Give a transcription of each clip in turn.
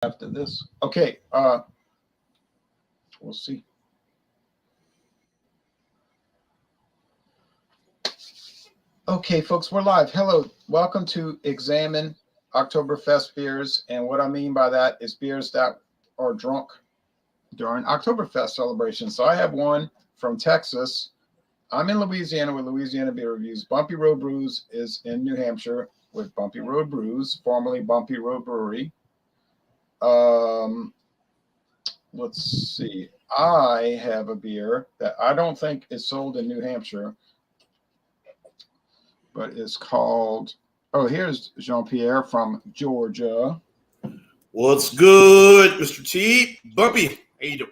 after this. Okay, we'll see. Okay, folks, we're live. Hello, welcome to Examine Oktoberfest beers. And what I mean by that is beers that are drunk during Oktoberfest celebrations. So I have one from Texas. I'm in Louisiana with Louisiana Beer Reviews. Bumpy Road Brews is in New Hampshire with Bumpy Road Brews, formerly Bumpy Road Brewery. Let's see. I have a beer that I don't think is sold in New Hampshire, but it's called, oh, here's Jean-Pierre from Georgia. What's good, Mr. T? Bumpy, how you doing?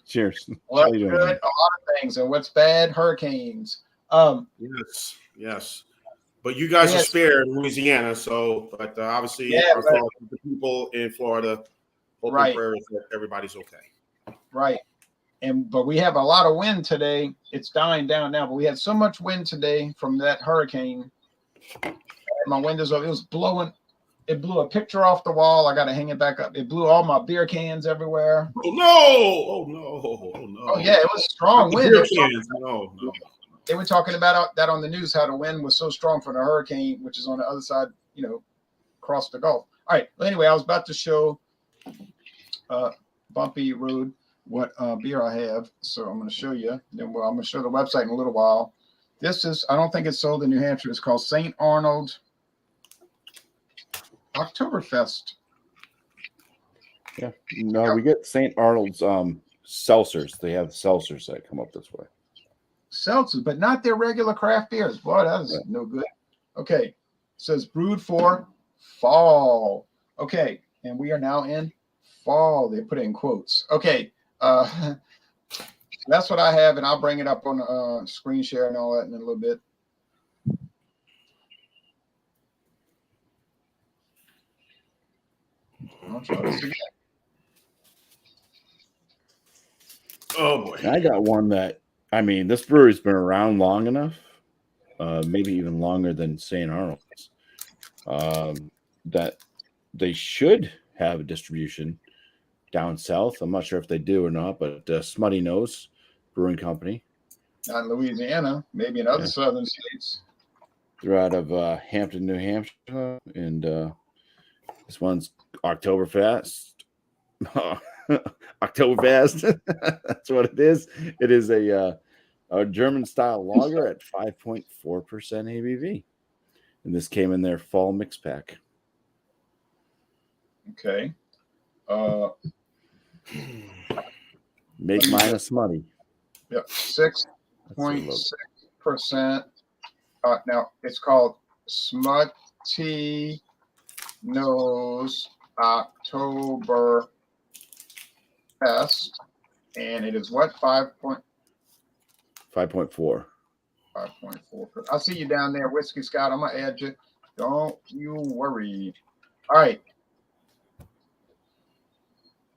Cheers. What's good? A lot of things. And what's bad? Hurricanes. Yes. But you guys are spared in Louisiana, so but obviously our thoughts with the people in Florida. Hoping prayers that everybody's okay. Right. But we have a lot of wind today. It's dying down now, but we had so much wind today from that hurricane. My windows up. It was blowing. It blew a picture off the wall. I got to hang it back up. It blew all my beer cans everywhere. Oh no! Oh yeah, it was strong wind. Beer cans. No. They were talking about that on the news, how the wind was so strong from the hurricane, which is on the other side, across the Gulf. All right. Well, anyway, I was about to show Bumpy Road what beer I have. So I'm going to show you. Then I'm going to show the website in a little while. This is, I don't think it's sold in New Hampshire. It's called St. Arnold Oktoberfest. Yeah. No, we get St. Arnold's seltzers. They have seltzers that come up this way. Seltzers, but not their regular craft beers. Boy, that is no good. Okay. It says brewed for fall. Okay. And we are now in fall. They put it in quotes. Okay. That's what I have, and I'll bring it up on screen share and all that in a little bit. I'll try this again. Oh boy. I got one that, this brewery's been around long enough, maybe even longer than St. Arnold's, that they should have a distribution down south. I'm not sure if they do or not, but Smutty Nose Brewing Company. Not in Louisiana, maybe in other southern states. They're out of Hampton, New Hampshire, and this one's Oktoberfest. Oktoberfest. That's what it is. It is a German style lager at 5.4% ABV, and this came in their fall mix pack. Okay. Make mine a Smutty. Yep, 6.6%. Now it's called Smutty Nose Oktoberfest, and it is what 5.4. 5.4. I'll see you down there, Whiskey Scout. I'm gonna add you. Don't you worry. All right.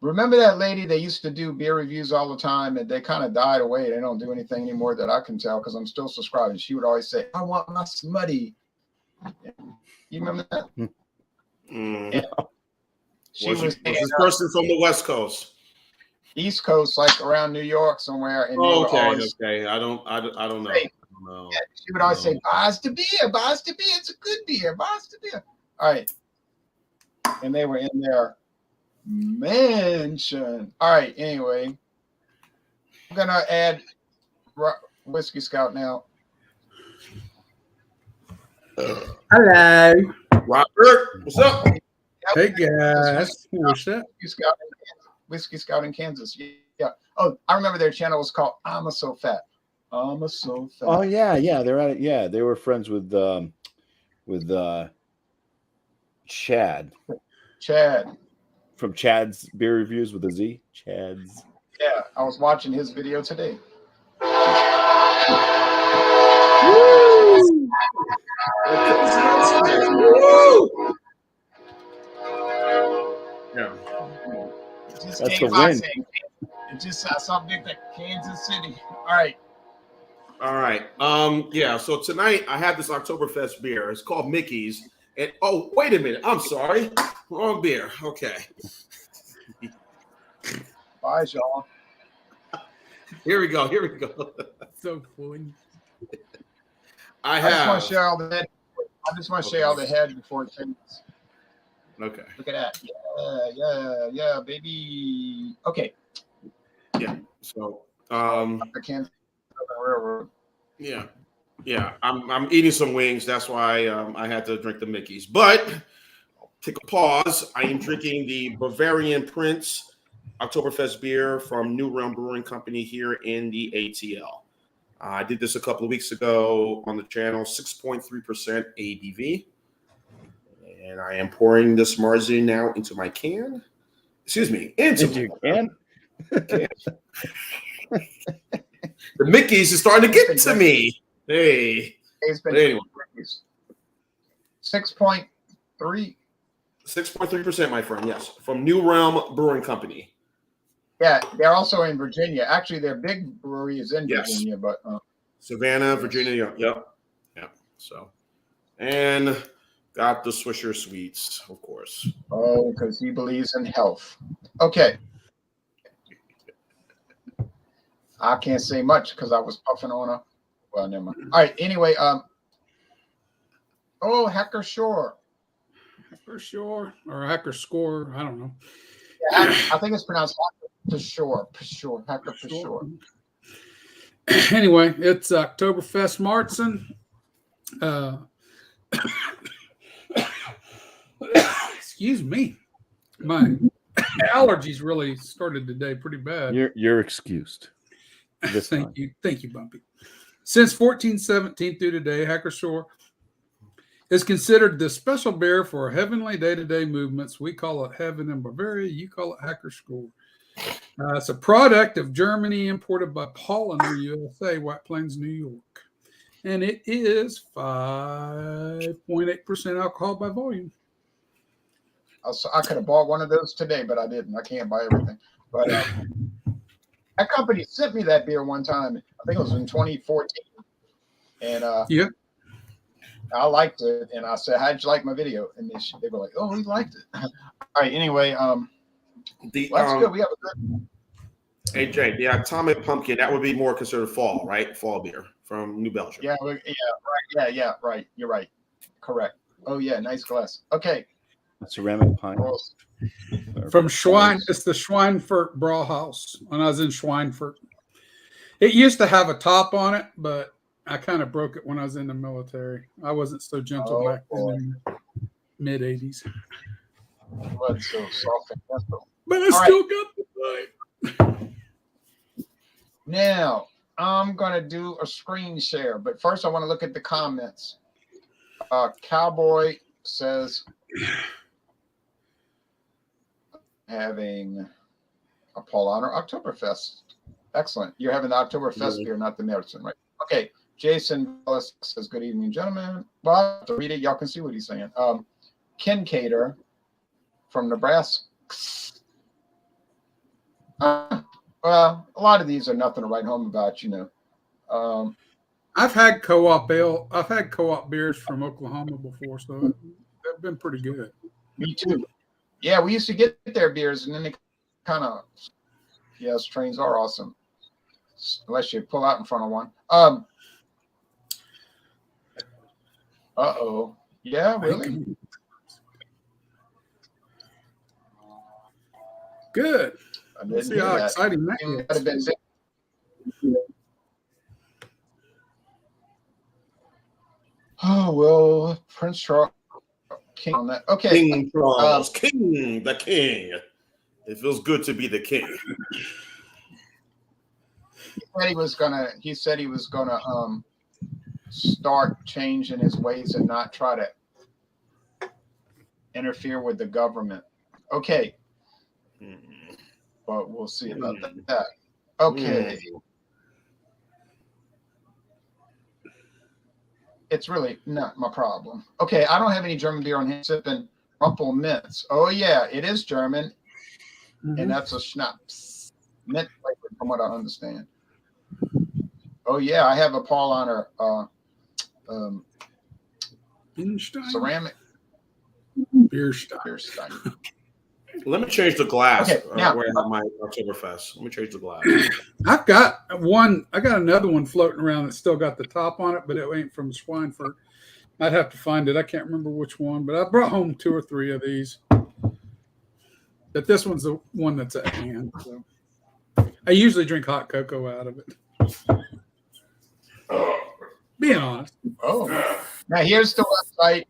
Remember that lady? They used to do beer reviews all the time, and they kind of died away. They don't do anything anymore that I can tell because I'm still subscribing. She would always say, "I want my Smutty." You remember that? She was this person from the West Coast, East Coast, like around New York somewhere. And okay. I don't know. Yeah, she would always say, "Buy us the beer. Buy us the beer. It's a good beer. Buy us the beer." All right, and they were in there. Mansion. All right. Anyway, I'm gonna add Whiskey Scout now. Hello, Robert. What's up? Hey guys. What's up? Whiskey Scout in Kansas. Yeah. Oh, I remember their channel was called "I'm So Fat." I'm so fat. Oh yeah. They're at it. Yeah, they were friends with Chad. Chad. From Chad's Beer Reviews with a Z. Chad's. Yeah, I was watching his video today. Woo! Yeah. That's the win. It just something like Kansas City. All right. So tonight I have this Oktoberfest beer. It's called Mickey's. And oh, wait a minute. I'm sorry. Wrong beer. Okay. Bye, y'all. Here we go. So fun. I just want have. to share all the head. I just want to share all the head before it finishes. Okay. Look at that. Yeah, baby. Okay. Yeah. So, I can't. Railroad. Yeah. I'm eating some wings. That's why I had to drink the Mickeys. But take a pause. I am drinking the Bavarian Prince Oktoberfest beer from New Realm Brewing Company here in the ATL. I did this a couple of weeks ago on the channel, 6.3% ABV. And I am pouring this Marzi now into my can. Excuse me, into your can. The Mickeys is starting to get to me. Hey. It's been Anyway. 6.3. 6.3%, my friend. Yes, from New Realm Brewing Company. Yeah, they're also in Virginia. Actually, their big brewery is in Virginia, but Savannah, Virginia. Yep. So, and got the Swisher Sweets, of course. oh, because he believes in health. Okay. I can't say much because I was puffing on a. Well, never mind. All right. Anyway, oh, Hacker Shore. For sure. Or Hacker Score. I don't know. Yeah, I think it's pronounced Hacker Shore. Hacker Shore. Anyway, it's Oktoberfest Marzen. Excuse me. My allergies really started today pretty bad. You're excused. Thank you, Bumpy. Since 1417 through today, Hacker Shore is considered the special beer for heavenly day-to-day movements. We call it Heaven in Bavaria. You call it Hacker Shore. It's a product of Germany, imported by Polliner USA, White Plains, New York. And it is 5.8% alcohol by volume. I could have bought one of those today, but I didn't. I can't buy everything. But that company sent me that beer one time. I think it was in 2014. And yeah, I liked it. And I said, how'd you like my video? And they were like, oh, we liked it. All right. Anyway, that's good. We have a good. Hey, Jay, the Atomic Pumpkin, that would be more considered fall, right? Fall beer from New Belgium. Yeah, right. Right. You're right. Correct. Oh, yeah. Nice glass. Okay. A ceramic pint. From Schwein. It's the Schweinfurt Brauhaus when I was in Schweinfurt. It used to have a top on it, but I kind of broke it when I was in the military. I wasn't so gentle back then in the mid-'80s. Blood so soft and gentle. But I still got the fight. Now, I'm going to do a screen share, but first I want to look at the comments. Cowboy says, having a Paulaner Oktoberfest. Excellent. You're having the Oktoberfest beer, not the Märzen, right? Okay. Jason says, good evening, gentlemen. Well, I have to read it. Y'all can see what he's saying. Ken Cater from Nebraska. Well, a lot of these are nothing to write home about, you know. I've had co-op ale. I've had co-op beers from Oklahoma before, so they've been pretty good. Me too. Yeah, we used to get their beers, and then they kind of, yes, trains are awesome, unless you pull out in front of one. Uh-oh. Yeah, really? Good. I Let's didn't see hear how that. exciting that is. Oh, well, Prince Charles King on that. Okay. King Charles, King, the King. It feels good to be the king. He said he was gonna start changing his ways and not try to interfere with the government. Okay. But we'll see about that. Okay. It's really not my problem. Okay, I don't have any German beer on hand. Sipping Rumpel Mints. Oh yeah, it is German, and that's a Schnapps. Mint flavored, from what I understand. Oh yeah, I have a Paulaner ceramic. Bierstein. Let me change the glass. Okay, now- where I have my Oktoberfest. Let me change the glass. I've got one. I got another one floating around that's still got the top on it, but it ain't from Schweinfurt. I'd have to find it. I can't remember which one, but I brought home 2 or 3 of these. But this one's the one that's at hand. So I usually drink hot cocoa out of it. Being honest. Oh, now here's the website.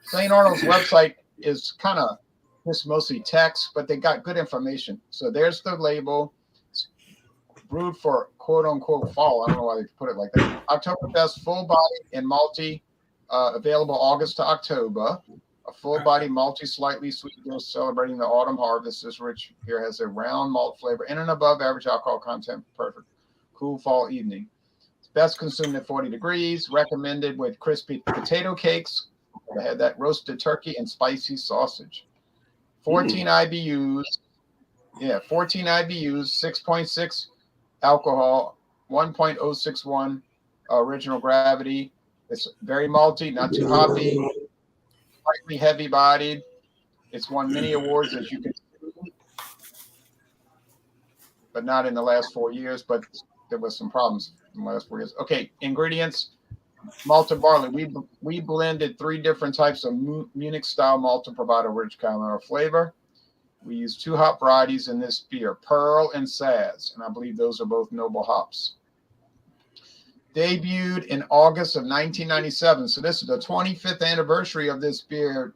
St. Arnold's website is kind of just mostly text, but they got good information. So there's the label. It's brewed for quote unquote fall. I don't know why they put it like that. Oktoberfest full body and malty, available August to October. A full body malty, slightly sweet beer celebrating the autumn harvest. This rich beer has a round malt flavor and an above average alcohol content. Perfect. Cool fall evening. It's best consumed at 40 degrees. Recommended with crispy potato cakes. I had that roasted turkey and spicy sausage. 14 IBUs. Yeah, 14 IBUs, 6.6 alcohol, 1.061 original gravity. It's very malty, not too hoppy, slightly heavy bodied. It's won many awards, as you can see, but not in the last 4 years. But there was some problems in the last 4 years. Okay, ingredients. Malted barley. We blended 3 different types of Munich style malt to provide a rich caramel flavor. We use 2 hop varieties in this beer, Pearl and Saz, and I believe those are both noble hops. Debuted in August of 1997, so this is the 25th anniversary of this beer.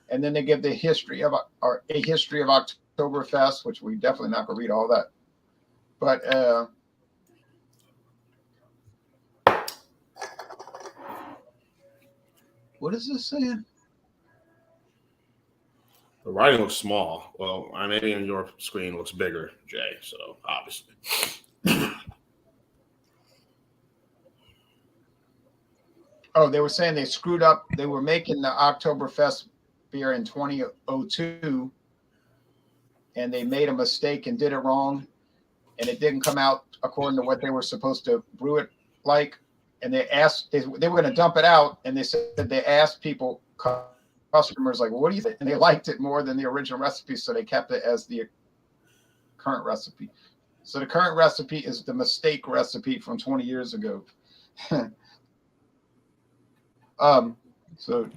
And then they give the history of a history of Oktoberfest, which we definitely not gonna read all that, but what is this saying? The writing looks small. Well, maybe on your screen looks bigger, Jay. So obviously. Oh, they were saying they screwed up. They were making the Oktoberfest beer in 2002, and they made a mistake and did it wrong, and it didn't come out according to what they were supposed to brew it like. And they asked, they were going to dump it out, and they said that they asked people, customers, like, well, what do you think? And they liked it more than the original recipe, so they kept it as the current recipe. So the current recipe is the mistake recipe from 20 years ago. So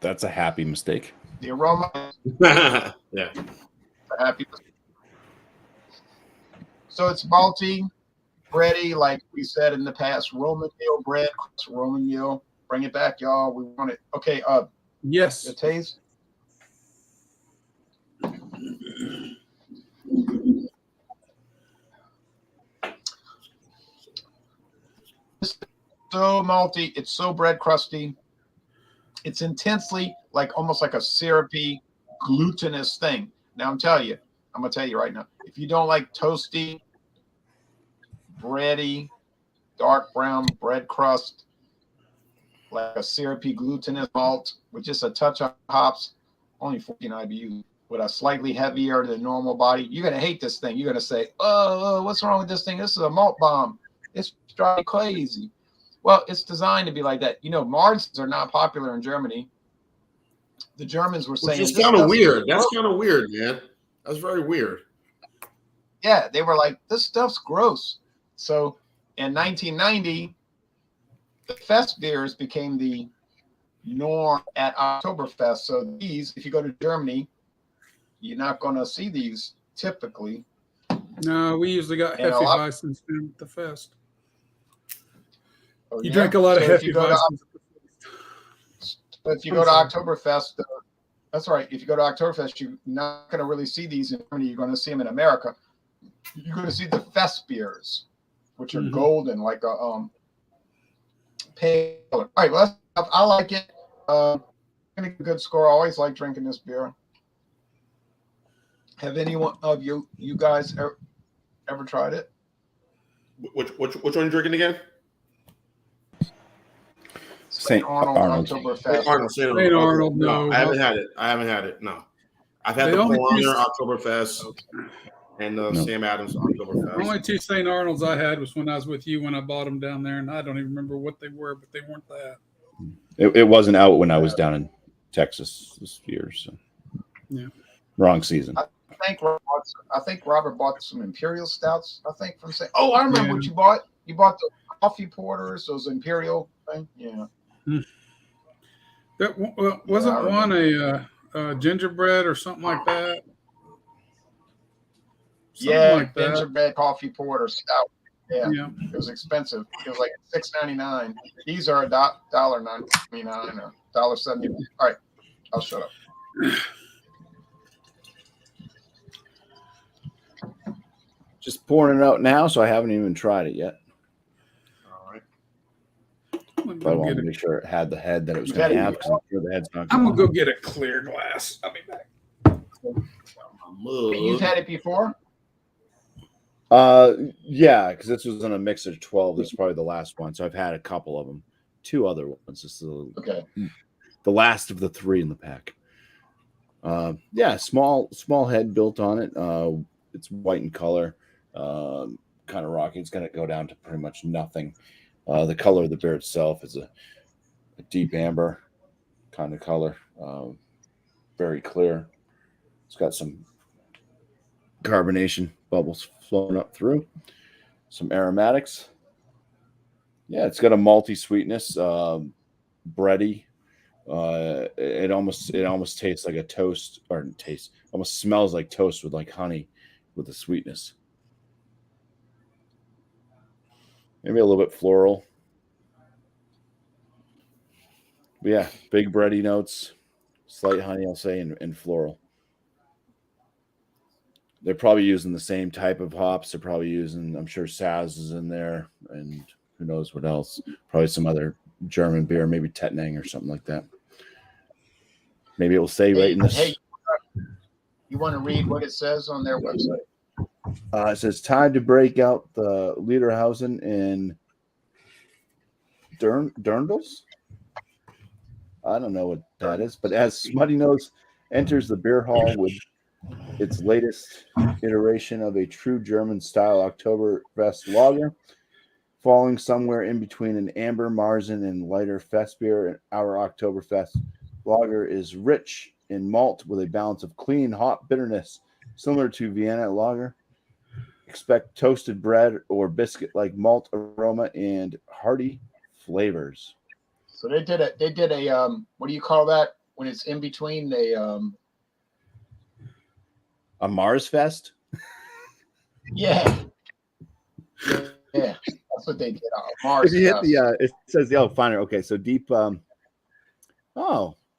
that's a happy mistake. The aroma, yeah, happy. So it's malty, bready, like we said in the past. Roman meal bread, Roman meal. Bring it back, y'all. We want it. Okay. Yes. The taste. It's so malty. It's so bread crusty. It's intensely almost like a syrupy, glutinous thing. Now I'm gonna tell you right now, if you don't like toasty, bready, dark brown bread crust, like a syrupy glutinous malt with just a touch of hops, only 14 IBU with a slightly heavier than normal body, you're gonna hate this thing. You're gonna say, "Oh, what's wrong with this thing? This is a malt bomb. It's driving crazy." Well, it's designed to be like that. Margs are not popular in Germany. The Germans were saying, it's kind of weird. That's kind of weird, man. That's very weird. Yeah, they were like, this stuff's gross. So in 1990, the fest beers became the norm at Oktoberfest. So these, if you go to Germany, you're not going to see these typically. No, we usually got Hefeweizen at the fest. Oh, you drink a lot of Hefeweizen. If you go to Oktoberfest, that's right. If you go to Oktoberfest, you're not going to really see these in Germany. You're going to see them in America. You're going to see the fest beers, which are golden, like a pale. All right, well, I like it. I'm going to get a good score. I always like drinking this beer. Have anyone of you guys ever tried it? Which one are you drinking again? St. Arnold. Oktoberfest. St. Arnold. No, I haven't had it. No, I've had the Bavarian Oktoberfest and the Sam Adams Oktoberfest. The only 2 St. Arnold's I had was when I was with you when I bought them down there, and I don't even remember what they were, but they weren't that. It wasn't out when I was down Texas this year. So Yeah. wrong season. I think Robert bought some Imperial stouts. I think from saying, oh, I remember Yeah. what you bought. You bought the coffee porters, those Imperial thing. Yeah. That wasn't I one a gingerbread or something like that. Something like that. Gingerbread coffee porter stout. Yeah, Yeah. it was expensive. It was like $6.99. These are $1.99 or $1.70. All right, I'll shut up. Just pouring it out now, so I haven't even tried it yet. All right. But I wanted to make sure it had the head that it was You've going to had it have, because I'm sure the head's not I'm going gonna go get a clear glass. I'll be back. You've had it before? Yeah, because this was in a mix of 12. This is probably the last one. So I've had a couple of them. 2 other ones. This is the last of the 3 in the pack. Yeah, small head built on it. It's white in color. Kind of rocky. It's going to go down to pretty much nothing. The color of the beer itself is a deep amber kind of color. Very clear. It's got some carbonation bubbles flowing up through. Some aromatics. Yeah, it's got a malty sweetness, bready. It almost tastes like a toast, or almost smells like toast with like honey, with the sweetness. Maybe a little bit floral. But yeah, big bready notes, slight honey, I'll say, and floral. They're probably using the same type of hops. They're probably using, I'm sure Saz is in there, and who knows what else. Probably some other German beer, maybe Tettnang or something like that. Maybe it will say right in this. Hey, you want to read what it says on their website? It says time to break out the Lederhausen in Dirndls. I don't know what that is, but as Smutty Nose enters the beer hall with its latest iteration of a true German style Oktoberfest lager, falling somewhere in between an amber Marzen and lighter fest beer. Our Oktoberfest lager is rich in malt with a balance of clean hop bitterness, similar to Vienna lager. Expect toasted bread or biscuit-like malt aroma and hearty flavors. So they did a what do you call that when it's in between A Mars Fest? Yeah, that's what they did. Mars. If you hit the, it says the finer. Okay, so deep. Oh,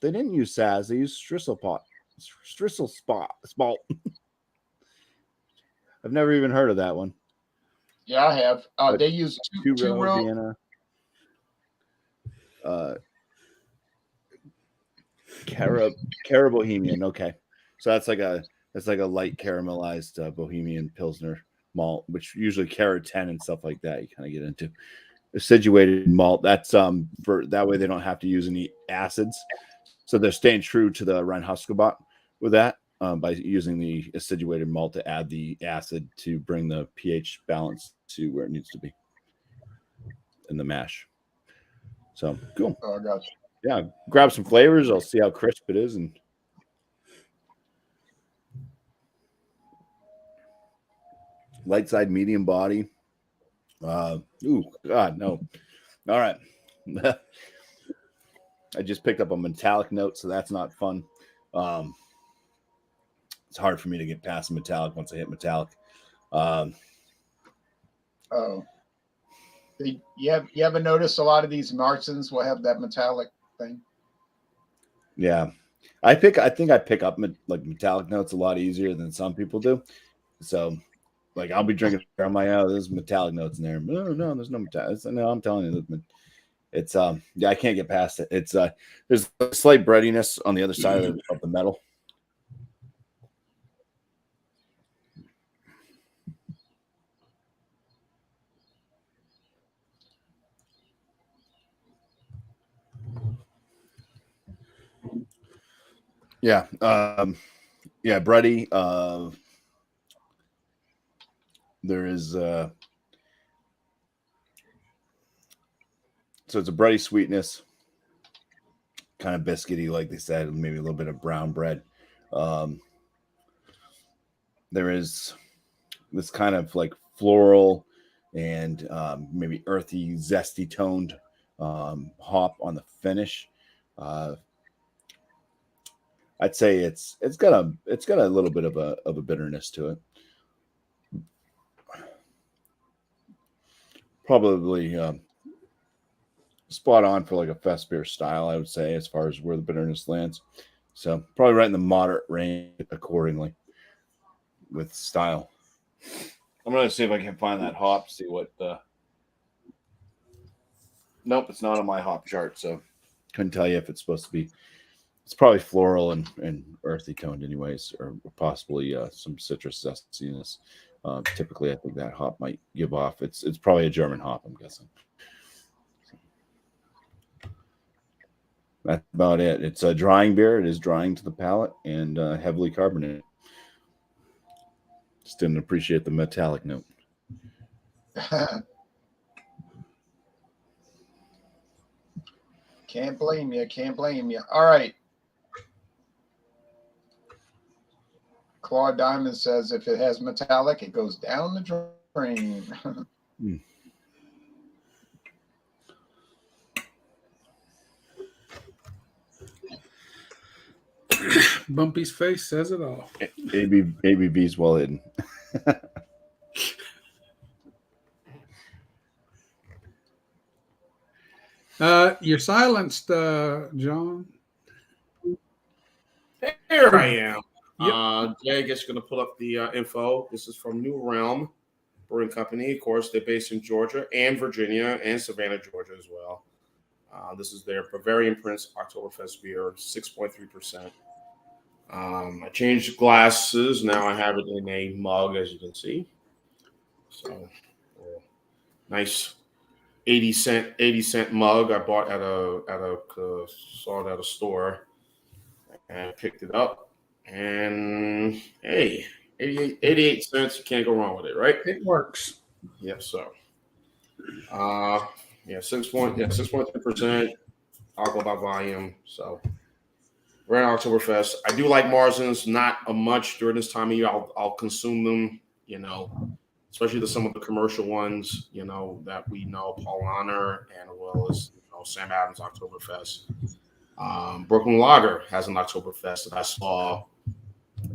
they didn't use Saz. They used Strisel Spalt. I've never even heard of that one. Yeah, I have. They use two real Vienna. Cara Bohemian. Okay, so that's like a light caramelized Bohemian Pilsner malt, which usually Cara 10 and stuff like that. You kind of get into acidulated malt. That's for that way they don't have to use any acids, so they're staying true to the Reinheitsgebot with that by using the acidulated malt to add the acid to bring the pH balance to where it needs to be in the mash. So cool. Oh, I got you. Yeah, grab some flavors. I'll see how crisp it is. And light side, medium body. Ooh, God, no. All right. I just picked up a metallic note, so that's not fun. It's hard for me to get past metallic once I hit metallic. You ever notice a lot of these Marzens will have that metallic thing? Yeah, I think I pick up like metallic notes a lot easier than some people do. So, like, I'll be drinking on my own. There's metallic notes in there. No, there's no metallic. No, I'm telling you, it's yeah, I can't get past it. It's there's a slight breadiness on the other side of the metal. Yeah, yeah, bready. There is so it's a bready sweetness. kind of biscuity, like they said, maybe a little bit of brown bread. There is this kind of like floral and maybe earthy, zesty toned hop on the finish. I'd say it's got a little bit of a bitterness to it. Probably spot on for like a fest beer style, I would say, as far as where the bitterness lands. So probably right in the moderate range accordingly with style. I'm gonna see if I can find that hop. See what. Nope, it's not on my hop chart, so couldn't tell you if it's supposed to be. It's probably floral and earthy toned, anyways, or possibly some citrus zestiness. Typically, I think that hop might give off. It's probably a German hop, I'm guessing. That's about it. It's a drying beer. It is drying to the palate and heavily carbonated. Just didn't appreciate the metallic note. Can't blame you. Can't blame you. All right. Claude Diamond says if it has metallic, it goes down the drain. Bumpy's face says it all. ABV's well hidden. You're silenced, John. Here I am. Yep. Jay, I guess you're going to pull up the info. This is from New Realm Brewing Company. Of course, they're based in Georgia and Virginia and Savannah, Georgia as well. This is their Bavarian Prince Oktoberfest beer, 6.3%. I changed glasses. Now I have it in a mug, as you can see. So, nice 80-cent mug I bought saw it at a store and picked it up. And hey, 88 cents, you can't go wrong with it, right? It works. Yep, so 6.3% alcohol by volume. So we're at Oktoberfest. I do like Marzens, not a much during this time of year. I'll consume them, especially some of the commercial ones, that we know, Paul Honor and as well as Sam Adams Oktoberfest. Brooklyn Lager has an Oktoberfest that I saw.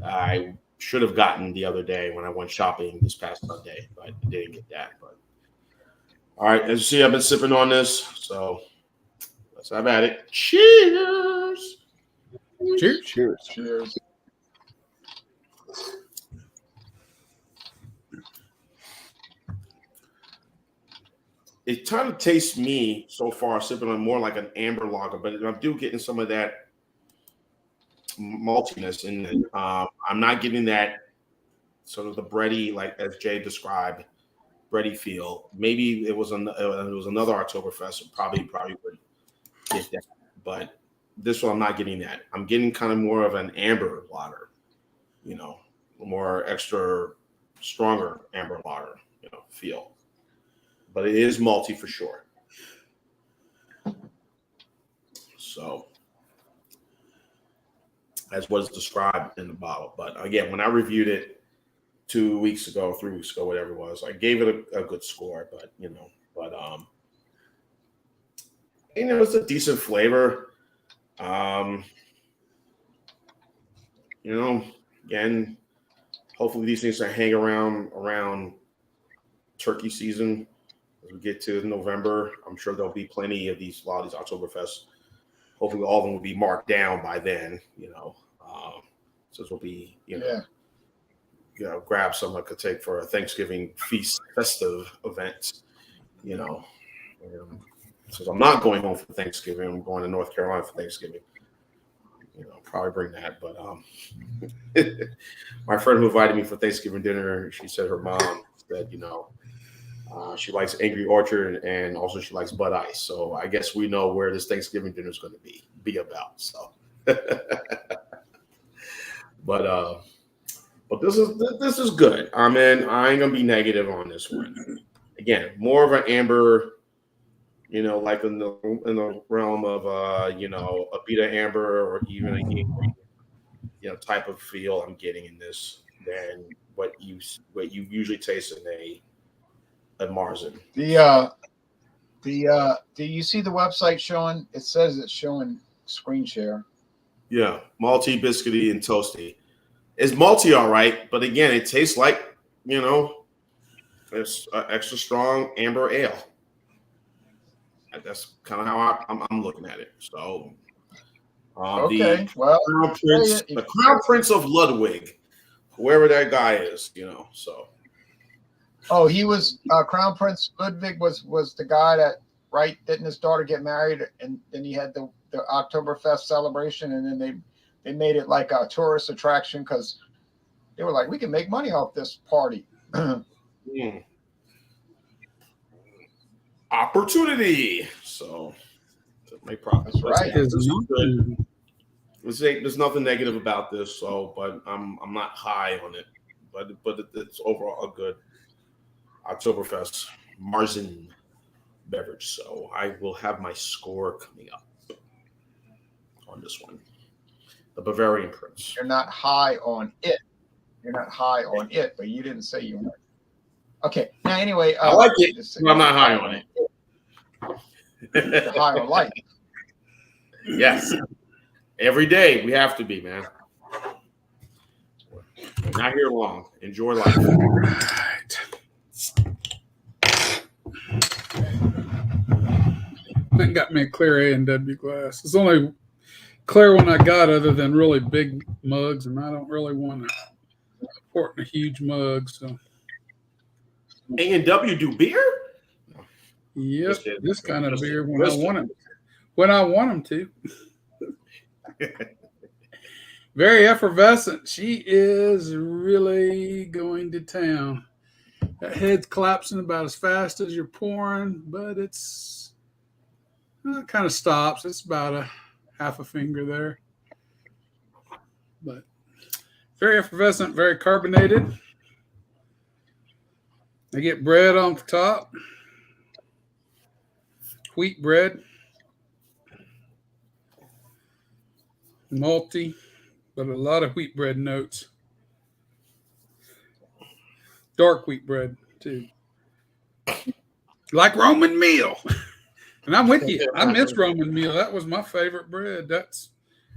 I should have gotten the other day when I went shopping this past Sunday, but I didn't get that. But all right, as you see, I've been sipping on this, so let's have at it. Cheers! Cheers! Cheers! Cheers. It kind of tastes me so far sipping on more like an amber lager, but I'm still getting some of that maltiness in it. I'm not getting that sort of the bready, like as Jay described, bready feel. Maybe it was another Oktoberfest, probably would get that, but this one I'm not getting that. I'm getting kind of more of an amber lager, more extra stronger amber lager, feel. But it is malty for sure. So that's what is described in the bottle. But again, when I reviewed it 3 weeks ago, whatever it was, I gave it a good score. But it's a decent flavor. Again, hopefully these things are hang around turkey season. As we get to November, I'm sure there'll be plenty of a lot of these Oktoberfest. Hopefully all of them will be marked down by then, so this will be, grab some I could take for a Thanksgiving feast festive event, since I'm not going home for Thanksgiving, I'm going to North Carolina for Thanksgiving. Probably bring that, but my friend who invited me for Thanksgiving dinner, she said her mom said, she likes Angry Orchard and also she likes Bud Ice. So I guess we know where this Thanksgiving dinner is going to be about. So, but this is good. I mean, I ain't gonna be negative on this one. Again, more of an amber You know, like in the realm of you know, a beta amber or even a Yingling, you know, type of feel I'm getting in this than what you usually taste in a Marzen. Do you see the website showing? It says it's showing screen share. Yeah, malty, biscuity, and toasty. It's malty, all right, but again, it tastes like, you know, it's extra strong amber ale. That's kind of how I'm looking at it. So, Okay, the well, the Crown Prince of Ludwig, whoever that guy is, you know. So, oh, he was Crown Prince Ludwig was the guy that, right? Didn't his daughter get married, and then he had the Oktoberfest celebration, and then they made it like a tourist attraction because they were like, we can make money off this party. Opportunity. So, make profits. That's right. There's nothing negative about this. So, but I'm not high on it. But it's overall a good Oktoberfest Marzen beverage. So I will have my score coming up on this one. The Bavarian Prince. You're not high on it. You're not high on it, but you didn't say you were. Okay. Now, anyway, I like it. I'm not high on it. You're high on life. Yes. Every day we have to be, man. We're not here long. Enjoy life. All right. I got me a clear A and W glass. It's the only clear one I got other than really big mugs, and I don't really want to pour in a huge mug. So A&W do beer? yep, this kind of beer when I want them. When I want them to. Very effervescent. She is really going to town. That head's collapsing about as fast as you're pouring, but it kind of stops. It's about a half a finger there. But very effervescent, very carbonated. I get bread on the top. Wheat bread. Malty, but a lot of wheat bread notes. Dark wheat bread, too. Like Roman meal. And I'm with you. I miss Roman meal. That was my favorite bread. That's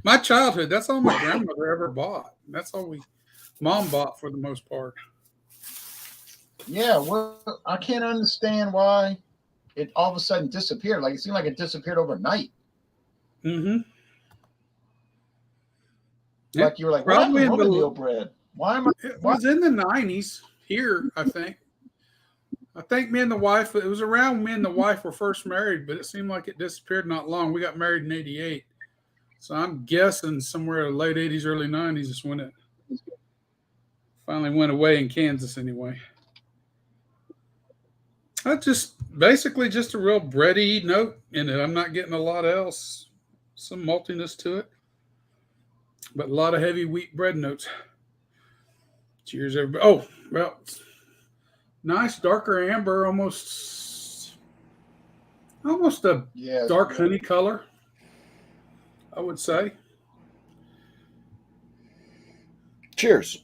my childhood. That's all my grandmother ever bought. That's all Mom bought for the most part. Yeah, well, I can't understand why it all of a sudden disappeared. Like, it seemed like it disappeared overnight. Mm-hmm. Like you were like, probably in the meal bread. Why am I? It was in the 90s here, I think. I think me and the wife, it was around me and the wife were first married, but it seemed like it disappeared not long. We got married in 88. So I'm guessing somewhere late 80s, early 90s is when it finally went away in Kansas anyway. That's just basically just a real bready note in it. I'm not getting a lot else. Some maltiness to it. But a lot of heavy wheat bread notes. Cheers, everybody. Oh, well, nice darker amber, almost a dark honey color, I would say. Cheers.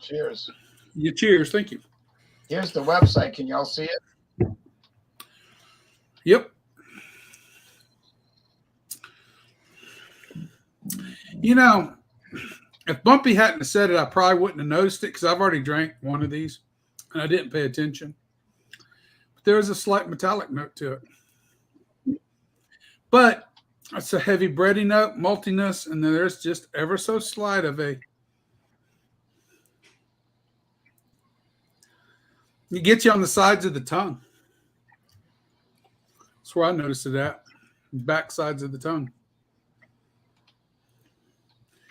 Cheers. Yeah, cheers. Thank you. Here's the website. Can y'all see it? Yep. You know, if Bumpy hadn't said it, I probably wouldn't have noticed it because I've already drank one of these and I didn't pay attention. But there is a slight metallic note to it. But it's a heavy bready note, maltiness, and then there's just ever so slight of a. It gets you on the sides of the tongue. That's where I noticed it at. Back sides of the tongue.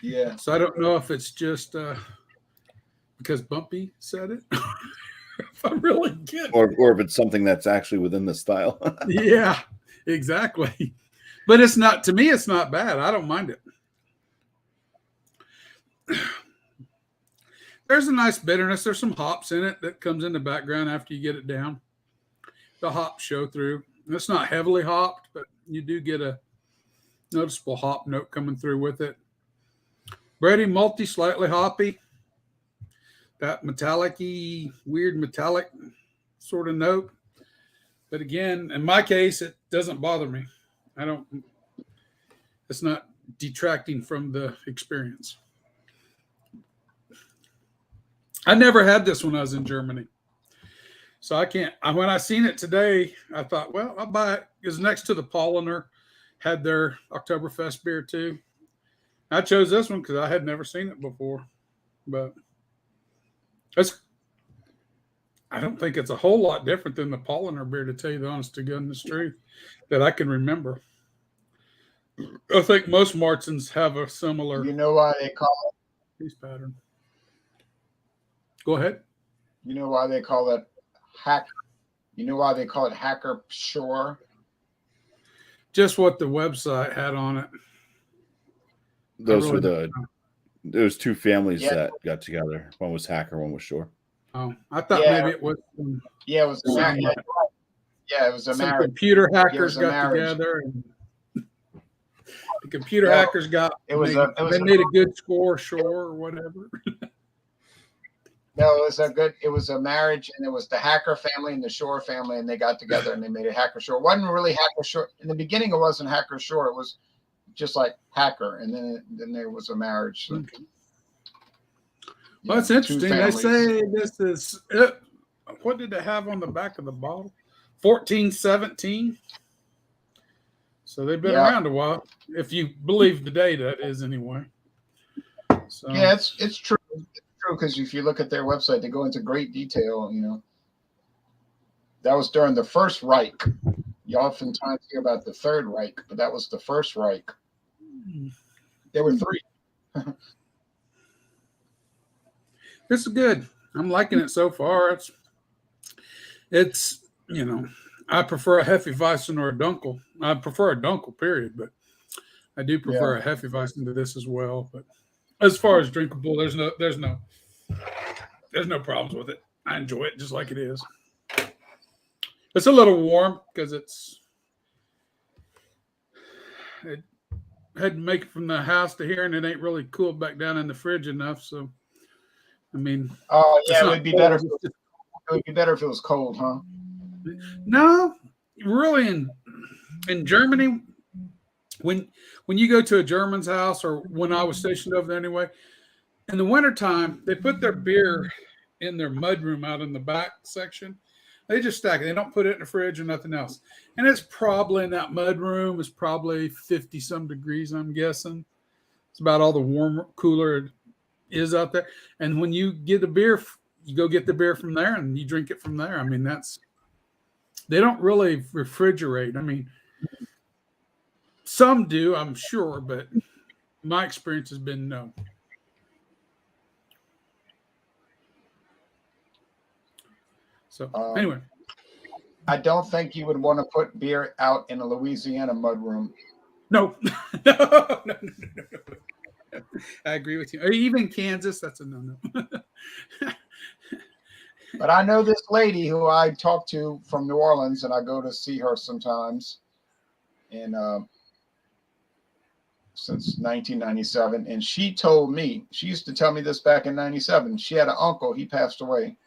Yeah. So I don't know if it's just because Bumpy said it. If I really get it. Or if it's something that's actually within the style. Yeah, exactly. But it's not, to me, it's not bad. I don't mind it. There's a nice bitterness. There's some hops in it that comes in the background after you get it down. The hops show through. It's not heavily hopped, but you do get a noticeable hop note coming through with it. Bready, malty, slightly hoppy. That metallic-y, weird metallic sort of note. But again, in my case, it doesn't bother me. It's not detracting from the experience. I never had this when I was in Germany. So I can't. When I seen it today, I thought, well, I'll buy it. It was next to the Polliner, had their Oktoberfest beer too. I chose this one because I had never seen it before. But I don't think it's a whole lot different than the Polliner beer, to tell you the honest to goodness truth, that I can remember. I think most Martins have a similar. You know why they call it? Piece pattern. Go ahead. You know why they call it hack? You know why they call it Hacker Shore? Just what the website had on it. Those were there was two families that got together. One was Hacker, one was Shore. Oh, I thought maybe it was. Yeah, it was a marriage. Yeah, it was a marriage. Computer hackers got together, and the computer hackers got. They made a good score, Shore or whatever. No, it was a marriage, and it was the Hacker family and the Shore family, and they got together and they made a Hacker Shore. It wasn't really Hacker Shore. In the beginning, it wasn't Hacker Shore. It was just like Hacker, and then there was a marriage. So, well, it's interesting. They say this is what did it have on the back of the bottle? 1417. So they've been around a while, if you believe the date, that is anyway. So yeah, it's true. Because if you look at their website, they go into great detail. That was during the First Reich. You oftentimes hear about the Third Reich, but that was the First Reich. There were three. This is good. I'm liking it so far. It's I prefer a Hefeweizen or a Dunkel. I prefer a Dunkel, period, but I do prefer a Hefeweizen to this as well. But as far as drinkable, there's no problems with it. I enjoy it just like it is. It's a little warm because it had to make it from the house to here, and it ain't really cooled back down in the fridge enough. So, I mean, oh yeah, it would be better. It would be better if it was cold, huh? No, really. In Germany, when you go to a German's house, or when I was stationed over there anyway, in the wintertime, they put their beer in their mudroom out in the back section. They just stack it. They don't put it in the fridge or nothing else. And it's probably in that mudroom is probably 50-some degrees, I'm guessing. It's about all the warm, cooler it is out there. And when you get the beer, you go get the beer from there and you drink it from there. I mean, they don't really refrigerate. I mean, some do, I'm sure, but my experience has been no. So anyway, I don't think you would want to put beer out in a Louisiana mudroom. No. No. I agree with you. Or even Kansas, that's a no. But I know this lady who I talk to from New Orleans, and I go to see her sometimes. And since 1997, and she used to tell me this back in 97. She had an uncle, he passed away.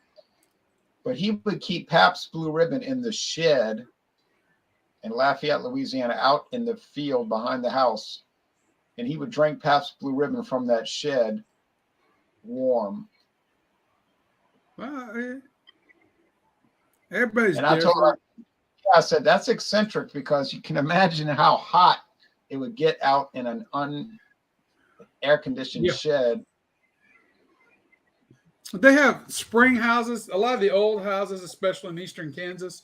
But he would keep Pabst Blue Ribbon in the shed in Lafayette, Louisiana, out in the field behind the house. And he would drink Pabst Blue Ribbon from that shed warm. Well, everybody's and I told her, I said, that's eccentric, because you can imagine how hot it would get out in an air-conditioned shed. They have spring houses. A lot of the old houses, especially in eastern Kansas,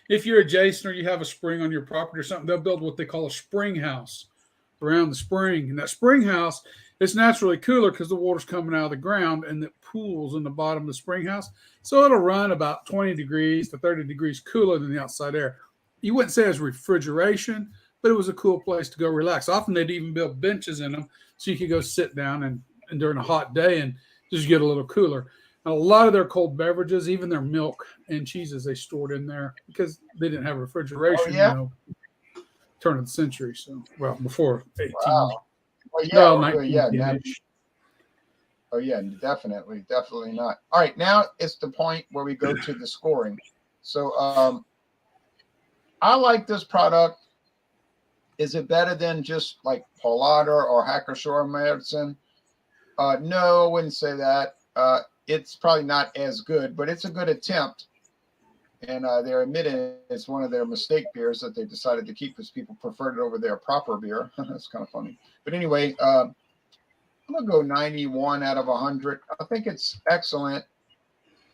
if you're adjacent or you have a spring on your property or something, they'll build what they call a spring house around the spring. And that spring house is naturally cooler because the water's coming out of the ground and it pools in the bottom of the spring house. So it'll run about 20 degrees to 30 degrees cooler than the outside air. You wouldn't say it was refrigeration, but it was a cool place to go relax. Often they'd even build benches in them so you could go sit down and during a hot day and just get a little cooler. And a lot of their cold beverages, even their milk and cheeses, they stored in there because they didn't have refrigeration. Oh, yeah? Turn of the century. So, well, before 18. Wow. Well, yeah, Well, well, yeah, 1910-ish. oh yeah, definitely not. All right, now it's the point where we go to the scoring. So I like this product. Is it better than just like Paulader or Hacker-Shore Medicine? No, I wouldn't say that. It's probably not as good, but it's a good attempt. And they're admitting it's one of their mistake beers that they decided to keep because people preferred it over their proper beer. That's kind of funny. But anyway, I'm going to go 91 out of 100. I think it's excellent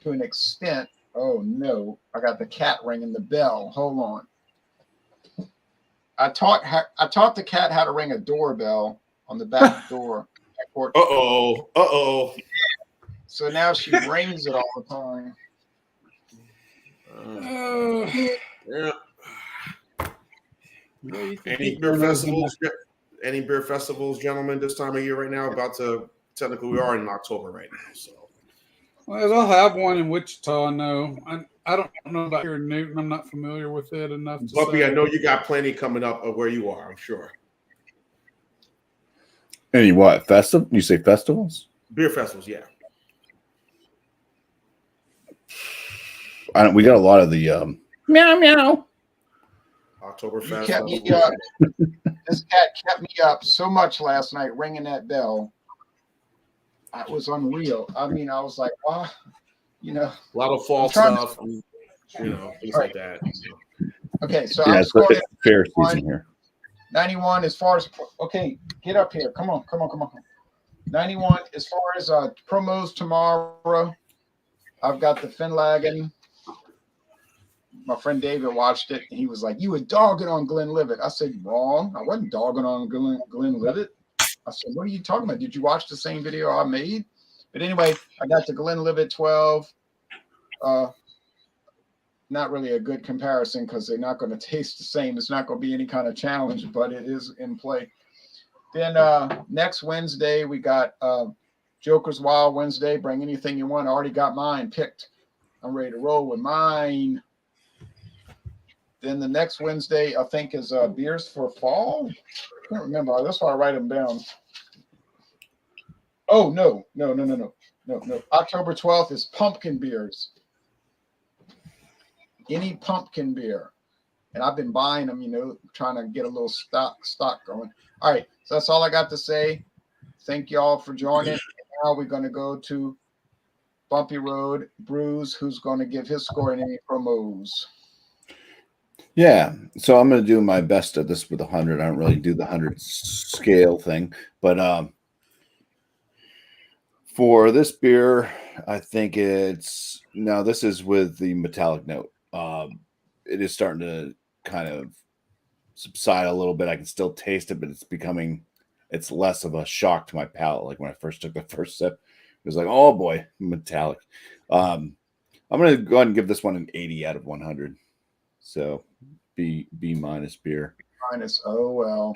to an extent. Oh, no. I got the cat ringing the bell. Hold on. I taught the cat how to ring a doorbell on the back door. Uh-oh. So now she rings it all the time. Yeah. Any beer festivals, gentlemen, this time of year right now? Technically, we are in October right now. So, Well, they'll have one in Wichita. No, I don't know about here in Newton. I'm not familiar with it enough. Bumpy, I know you got plenty coming up of where you are. I'm sure. Any what? Festival? You say festivals? Beer festivals, yeah. We got a lot of the meow meow. Oktoberfest. Kept me up. This cat kept me up so much last night ringing that bell. It was unreal. I mean, I was like, wow, a lot of fall stuff, things like that. Okay, so Yeah, I'm scoring it's fair season here. 91 as far as, okay, get up here. Come on. 91 as far as promos tomorrow. I've got the Finlagen. My friend David watched it, and he was like, you were dogging on Glenlivet. I said, wrong. I wasn't dogging on Glenlivet. I said, what are you talking about? Did you watch the same video I made? But anyway, I got the Glenlivet 12. Not really a good comparison because they're not going to taste the same. It's not going to be any kind of challenge, but it is in play. Then next Wednesday, we got Joker's Wild Wednesday. Bring anything you want. I already got mine picked. I'm ready to roll with mine. Then the next Wednesday, I think, is Beers for Fall. I can't remember. That's why I write them down. Oh, no. October 12th is pumpkin beers. Any pumpkin beer. And I've been buying them, trying to get a little stock going. All right. So that's all I got to say. Thank you all for joining. Now we're going to go to Bumpy Road, Brews, who's going to give his score in any promos. Yeah, so I'm going to do my best at this with 100. I don't really do the 100 scale thing, but for this beer, I think this is with the metallic note. It is starting to kind of subside a little bit. I can still taste it, but it's less of a shock to my palate. Like when I first took the first sip, it was like, oh boy, metallic. I'm going to go ahead and give this one an 80 out of 100. So B minus beer. Minus, oh well.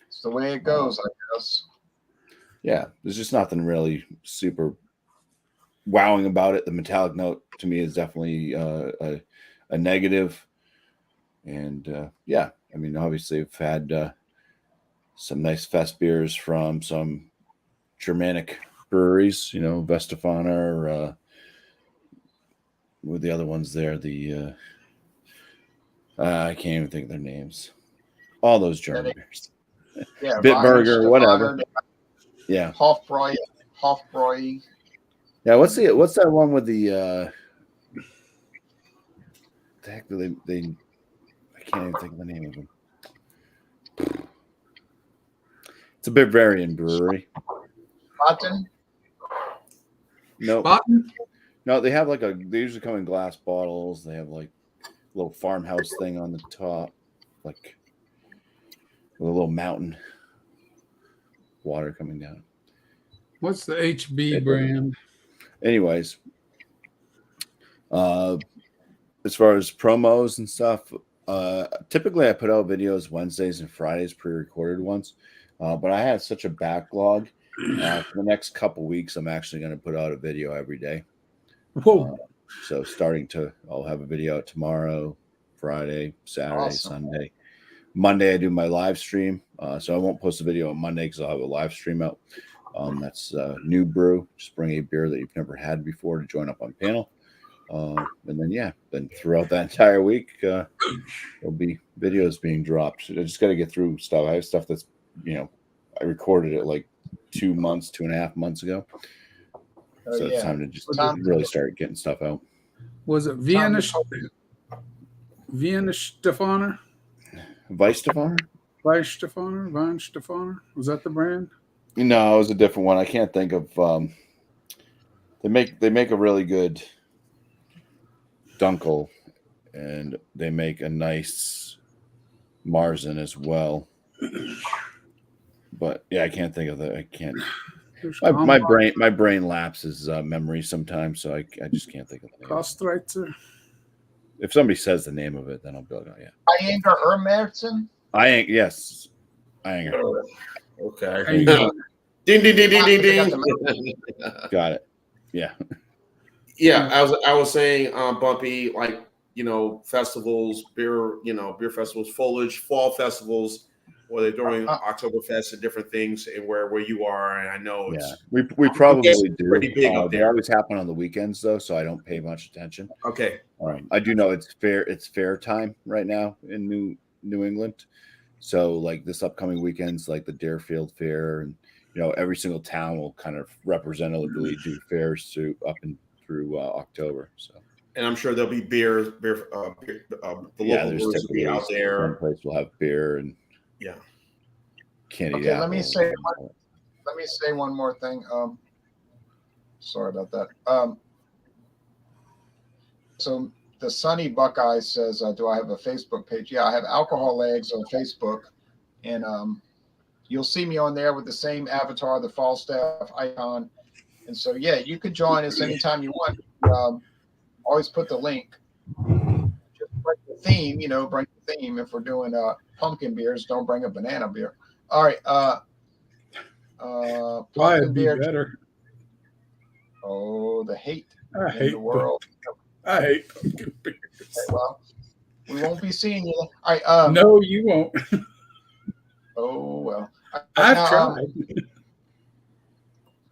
It's the way it goes, I guess. Yeah, there's just nothing really super wowing about it. The metallic note to me is definitely a negative. And yeah, I mean, obviously I've had some nice fest beers from some Germanic breweries, Vestafana or with the other ones there, I can't even think of their names. All those German beers. Yeah, Bitburger, whatever. Yeah. Hofbräu. Yeah, what's that one with the heck do they I can't even think of the name of them. It's a Bavarian brewery. Batten? No. Batten? No, they have they usually come in glass bottles. They have like a little farmhouse thing on the top, like with a little mountain water coming down. What's the HB brand? Anyways, as far as promos and stuff, typically I put out videos Wednesdays and Fridays, pre-recorded ones. But I had such a backlog For the next couple weeks, I'm actually going to put out a video every day. Whoa. So I'll have a video out tomorrow, Friday, Saturday, Awesome. Sunday. Monday, I do my live stream. So I won't post a video on Monday because I'll have a live stream out. That's New Brew. Just bring a beer that you've never had before to join up on panel. And then throughout that entire week, there'll be videos being dropped. I just got to get through stuff. I have stuff that's, I recorded it like 2.5 months ago. So it's time to just really start getting stuff out. Was it Vienna Stefaner? Weichstefaner? Was that the brand? No, it was a different one. I can't think of. They make a really good Dunkel, and they make a nice Marzen as well. But yeah, I can't think of that. I can't. My brain lapses memory sometimes, so I just can't think of the name. Kostreitzer. If somebody says the name of it, then I'll be like, oh yeah. Iyengar Ermerson? Yes. Iyengar. Okay. Ding ding ding ding ding ding. Got it. Yeah. Yeah, I was saying, Bumpy, like, festivals, beer festivals, foliage, fall festivals, where they're doing Oktoberfest and different things, and where you are, and I know it's we probably do. Pretty big up They there. always happen on the weekends though, so I don't pay much attention. Okay. I do know it's fair time right now in New England. So like this upcoming weekends, like the Deerfield Fair, and every single town will kind of representatively do fairs up and through October. So. And I'm sure there'll be beer. The local breweries will be out there. One place will have beer and candied apple. Let me say one more thing. Sorry about that. So the Sunny Buckeye says, do I have a Facebook page? Yeah, I have Alcohol Eggs on Facebook, and you'll see me on there with the same avatar, the Falstaff icon. And so, yeah, you could join us anytime you want. Always put the link. Just bring the theme, bring the theme. If we're doing pumpkin beers, don't bring a banana beer. All right. Why it'd be better. Oh, the hate I hate the world. I hate pumpkin beers. Okay, well, we won't be seeing you. All right. No, you won't. Oh, well. I've tried.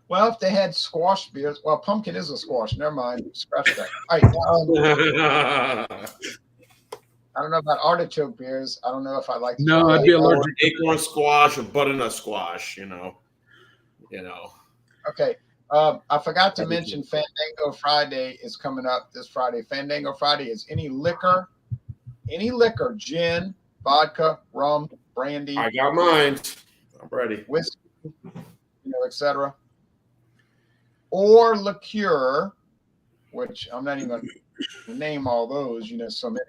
Well, if they had squash beers, well, pumpkin is a squash. Never mind. Scratch that. All right. I don't know about artichoke beers. I don't know if I like. No, I'd be allergic. Acorn squash or butternut squash. Okay. I forgot to mention Fandango Friday is coming up this Friday. Fandango Friday is any liquor, gin, vodka, rum, brandy. I got mine. I'm ready. Whiskey, etc. Or liqueur, which I'm not even going to name all those. So many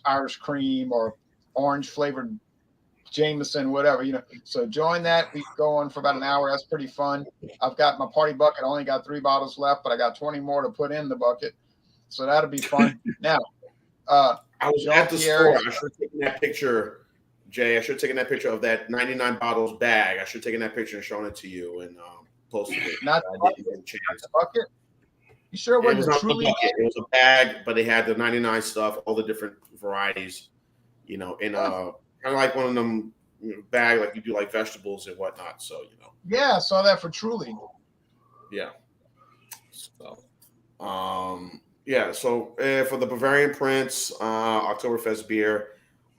Irish cream or orange flavored Jameson, whatever. So join that. We go on for about an hour. That's pretty fun. I've got my party bucket. I only got 3 bottles left, but I got 20 more to put in the bucket. So that'll be fun. Now, I was at the store. I should have taken that picture, Jay. I should have taken that picture of that 99 bottles bag. I should have taken that picture and shown it to you and posted it. Not the bucket. You sure it wasn't truly? Bucket. It was a bag, but it had the 99 stuff, all the different varieties. In kind of like one of them bag, like you do like vegetables and whatnot. So Yeah, I saw that for Truly. Yeah. So, So for the Bavarian Prince Oktoberfest beer,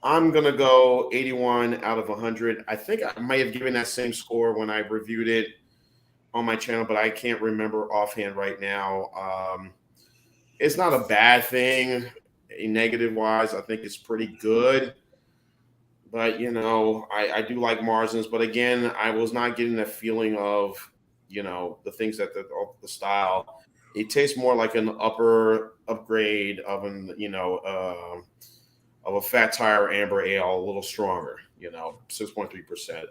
I'm gonna go 81 out of 100. I think I might have given that same score when I reviewed it on my channel, but I can't remember offhand right now. It's not a bad thing, negative wise. I think it's pretty good. But, I do like Marzens. But again, I was not getting the feeling of, the things that the style. It tastes more like an upper upgrade of of a Fat Tire Amber Ale, a little stronger, 6.3%.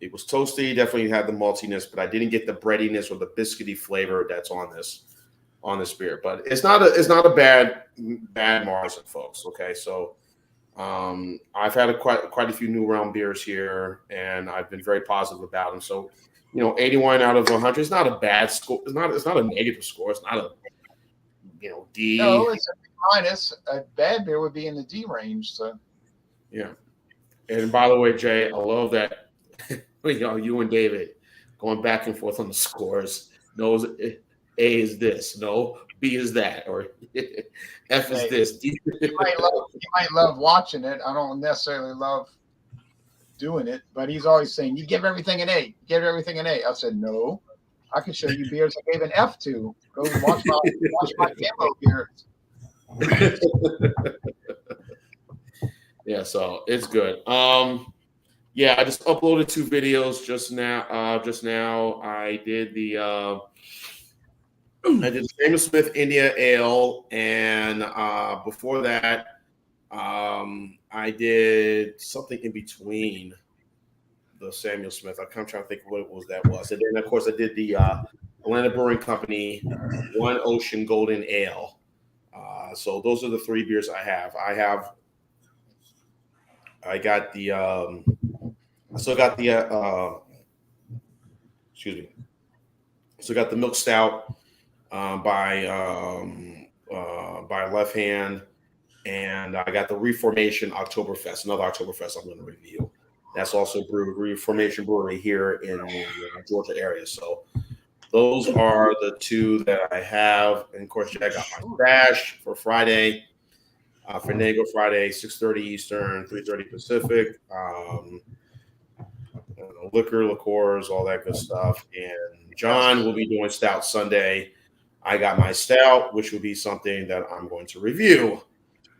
It was toasty, definitely had the maltiness, but I didn't get the breadiness or the biscuity flavor that's on this beer. But it's not a bad Marzen, folks. Okay, so I've had quite a few new round beers here, and I've been very positive about them. So, 81 out of 100 is not a bad score. It's not a negative score. It's not a D. No, it's a B minus. A bad beer would be in the D range. So yeah. And by the way, Jay, I love that you and David going back and forth on the scores. No, A is this. No, B is that, or F is this. You might love watching it. I don't necessarily love doing it, but he's always saying, "You give everything an A. Give everything an A." I said, "No, I can show you beers I gave an F to. Go watch my demo beers." Yeah, so it's good. Yeah, I just uploaded 2 videos just now. I did the Samuel Smith India Ale, and before that, I did something in between the Samuel Smith. I'm trying to think what that was. And then, of course, I did the Atlanta Brewing Company One Ocean Golden Ale. So those are the 3 beers I have. I got the excuse me. So I got the milk stout by Left Hand, and I got the Reformation Oktoberfest, another Oktoberfest I'm going to review. That's also brewed Reformation Brewery here in the Georgia area. So those are the 2 that I have. And of course, I got my bash for Friday. Finagle Friday, 6:30 Eastern, 3:30 Pacific. Liquor, liqueurs, all that good stuff. And John will be doing stout Sunday. I got my stout, which will be something that I'm going to review,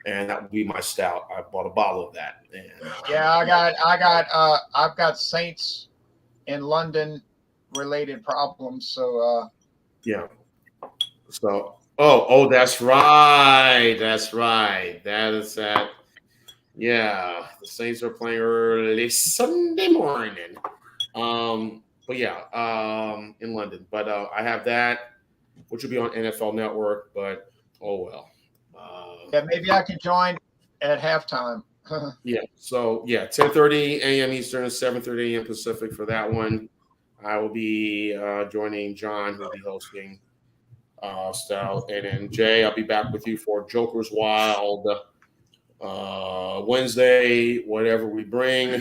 and that will be my stout. I bought a bottle of that. And, yeah, I've got Saints in London related problems. So yeah. So that's right. That is that. Yeah, the Saints are playing early Sunday morning. But yeah, in London. But I have that, which will be on NFL Network. But oh well. yeah, maybe I can join at halftime. Yeah. So yeah, 10:30 a.m. Eastern, 7:30 a.m. Pacific for that one. I will be joining John, who will be hosting Stout, and then Jay. I'll be back with you for Joker's Wild Wednesday. Whatever we bring,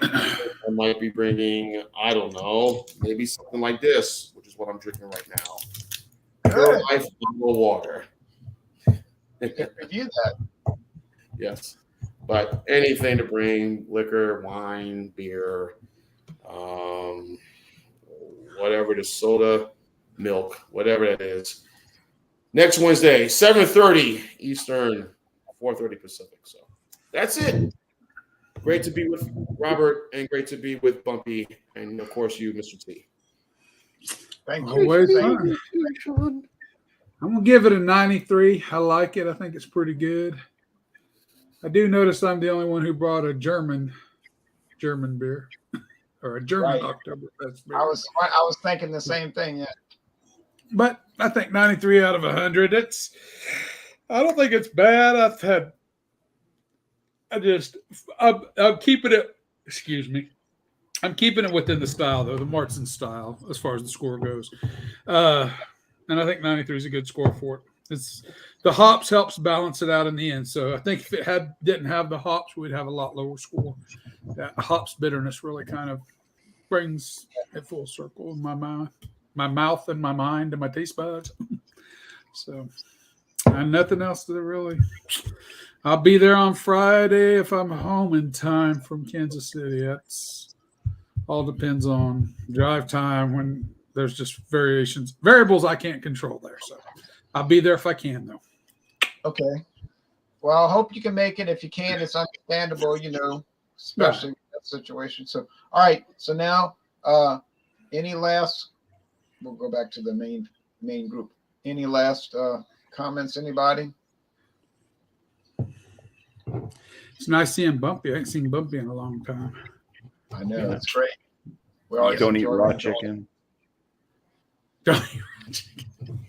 I might be bringing. I don't know, maybe something like this, which is what I'm drinking right now. Pure Life Bottled Water. Review that. Yes, but anything to bring: liquor, wine, beer, whatever the soda, milk, whatever that is. Next Wednesday, 7:30 Eastern, 4:30 Pacific. So that's it. Great to be with Robert, and great to be with Bumpy, and of course you, Mr. T. Thank you. Always fun. I'm gonna give it a 93. I like it. I think it's pretty good. I do notice I'm the only one who brought a German beer or a German Oktoberfest beer. I was thinking the same thing. Yeah. But I think 93 out of 100. I don't think it's bad. I'm keeping it. Excuse me. I'm keeping it within the style, though, the Martzen style, as far as the score goes. And I think 93 is a good score for it. It's the hops helps balance it out in the end. So I think if it didn't have the hops, we'd have a lot lower score. That hops bitterness really kind of brings it full circle in my mouth and my mind and my taste buds. So, and nothing else to really. I'll be there on Friday if I'm home in time from Kansas City. That's all depends on drive time when there's just variables I can't control there. So I'll be there if I can, though. Okay. Well, I hope you can make it. If you can, it's understandable, especially in that situation. So, all right. So now, any last? We'll go back to the main group. Any last comments? Anybody? It's nice seeing Bumpy. I haven't seen Bumpy in a long time. I know, it's great. We don't eat raw chicken. Don't eat raw chicken.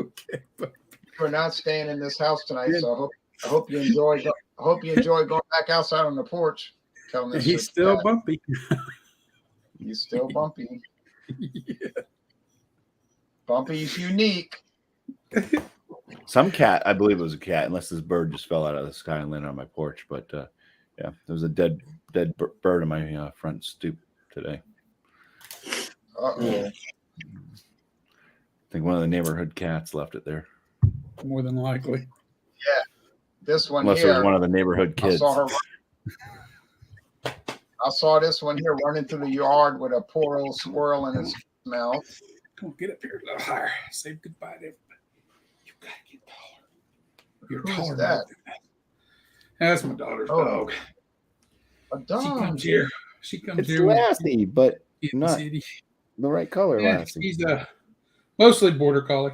Okay. We're not staying in this house tonight, so I hope I hope you enjoy going back outside on the porch. Telling this He's still Bumpy. He's still Bumpy. Yeah. Bumpy's unique. Some cat, I believe it was a cat, unless this bird just fell out of the sky and landed on my porch. But yeah, there was a dead bird on my front stoop today. Uh-oh. I think one of the neighborhood cats left it there. More than likely. Yeah. This one Unless here. it was one of the neighborhood kids. I saw this one here running through the yard with a poor old squirrel in his mouth. Come on, get up here a little higher. Say goodbye to everybody. You gotta get taller. You're Who's taller that? than that. That's my daughter's Oh. dog. A dog. She comes here. She comes It's here. Lassie, but in the not city. the right color Lassie. She's mostly border collie.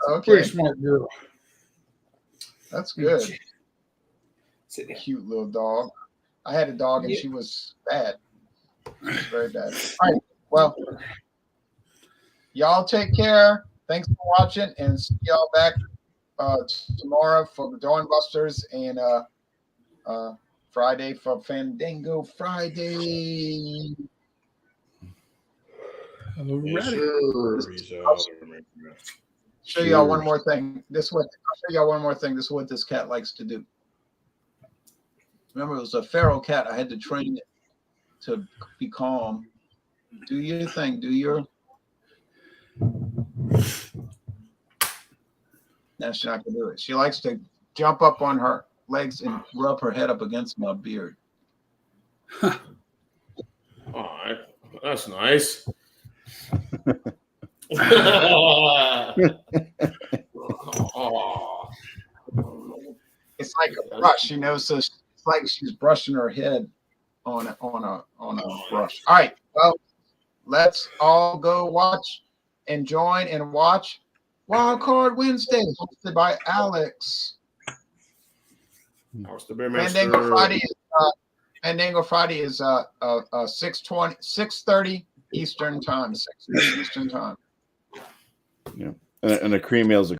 Okay. Pretty smart girl. That's good. Sit down. Cute little dog. I had a dog and she was bad. She was very bad. All right. Well, y'all take care. Thanks for watching and see y'all back tomorrow for the Dawn Busters and Friday for Fandango Friday. Show y'all one more thing. I'll show y'all one more thing. This is what this cat likes to do. Remember, it was a feral cat. I had to train it to be calm. Do your thing. Do your. Now she's not gonna do it. She likes to jump up on her legs and rub her head up against my beard. All right, that's nice. It's like a brush, you know. So it's like she's brushing her head on a brush. All right. Well, let's all go watch and join and watch Wild Card Wednesday, hosted by Alex. Fandango Friday is 6:30 Eastern time. 6:30 Eastern time. Yeah, and a cream ale is a